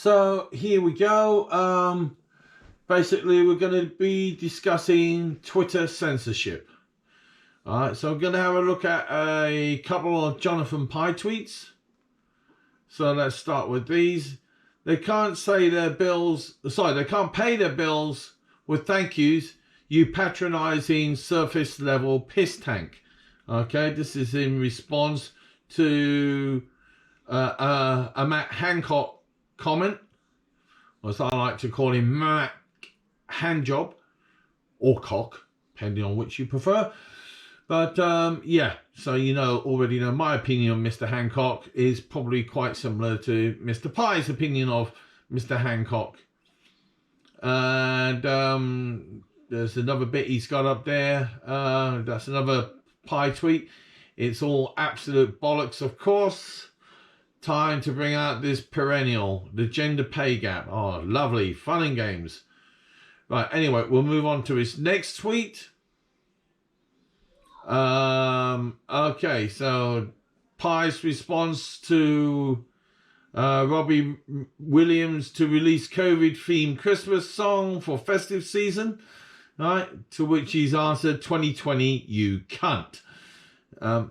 So here we go. Basically, we're going to be discussing Twitter censorship. All right, so I'm going to have a look at a couple of Jonathan Pye tweets. So let's start with these. They can't say their bills, sorry, they can't pay their bills with thank yous, you patronizing surface level piss tank. Okay, this is in response to a Matt Hancock comment, or as I like to call him, Matt Handjob, or Cock, depending on which you prefer. But yeah, so already know my opinion on Mr. Hancock is probably quite similar to Mr. Pye's opinion of Mr. Hancock. And there's another bit he's got up there. That's another Pye tweet. It's all absolute bollocks, of course. Time to bring out this perennial, the gender pay gap. Oh, lovely, fun and games. Right, anyway, we'll move on to his next tweet. Okay, so Pye's response to Robbie Williams to release COVID-themed Christmas song for festive season, right? To which he's answered, 2020, you cunt.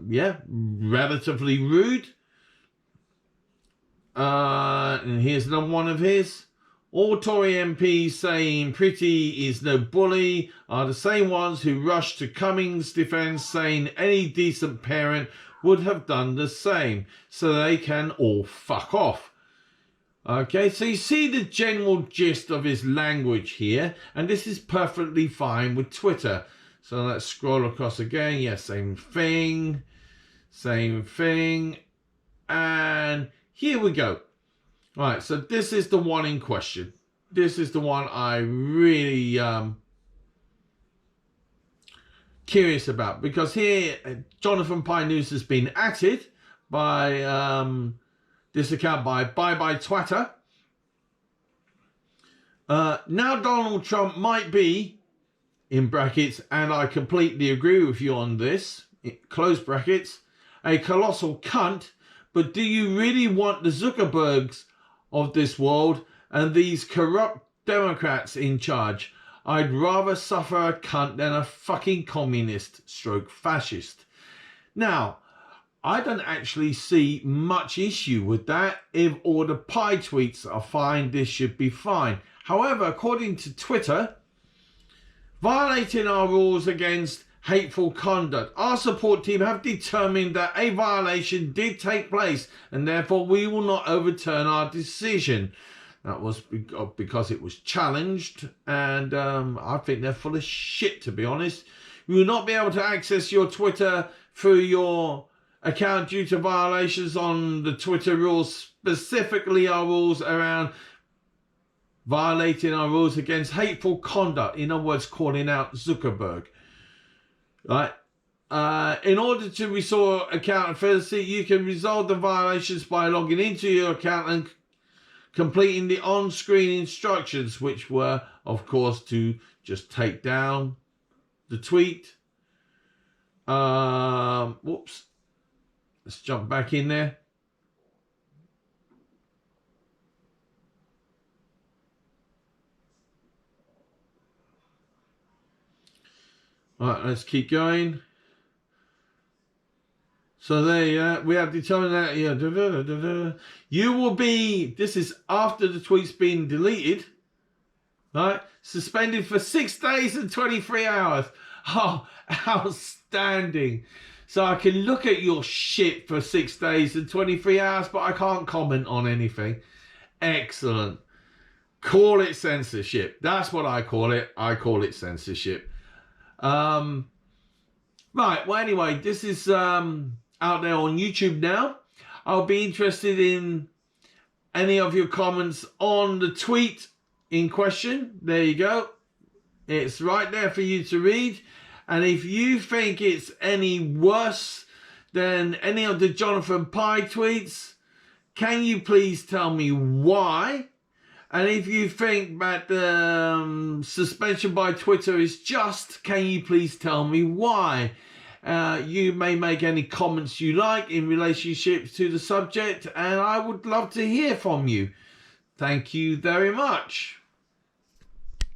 Yeah, relatively rude. And here's another one of his. All Tory MPs saying Pretty is no bully are the same ones who rushed to Cummings' defence saying any decent parent would have done the same, so they can all fuck off. Okay, so you see the general gist of his language here, and this is perfectly fine with Twitter. So let's scroll across again. Yeah, same thing. And here we go. Right, so this is the one in question. This is the one I really curious about, because here Jonathan Pye News has been atted by this account by Bye Twitter. Now Donald Trump might be, in brackets, and I completely agree with you on this, close brackets, a colossal cunt, but do you really want the Zuckerbergs of this world and these corrupt Democrats in charge? I'd rather suffer a cunt than a fucking communist stroke fascist. Now, I don't actually see much issue with that. If all the Pye tweets are fine, this should be fine. However, according to Twitter, violating our rules against hateful conduct, our support team have determined that a violation did take place and therefore we will not overturn our decision. That was because it was challenged, and I think they're full of shit, to be honest. You will not be able to access your Twitter through your account due to violations on the Twitter rules, specifically our rules around violating our rules against hateful conduct, in other words, calling out Zuckerberg. Right. In order to restore account efficiency, you can resolve the violations by logging into your account and completing the on-screen instructions, which were, of course, to just take down the tweet. Whoops. Let's jump back in there. All right, let's keep going. So there, we have determined that you will be, this is after the tweet's been deleted, right? Suspended for 6 days and 23 hours. Oh, outstanding. So I can look at your shit for 6 days and 23 hours, but I can't comment on anything. Excellent. Call it censorship. That's what I call it. I call it censorship. Right, well, anyway, this is out there on YouTube now. I'll be interested in any of your comments on the tweet in question. There you go. It's right there for you to read. And if you think it's any worse than any of the Jonathan Pye tweets, can you please tell me why? And if you think that the suspension by Twitter is just, can you please tell me why? You may make any comments you like in relationship to the subject, and I would love to hear from you. Thank you very much.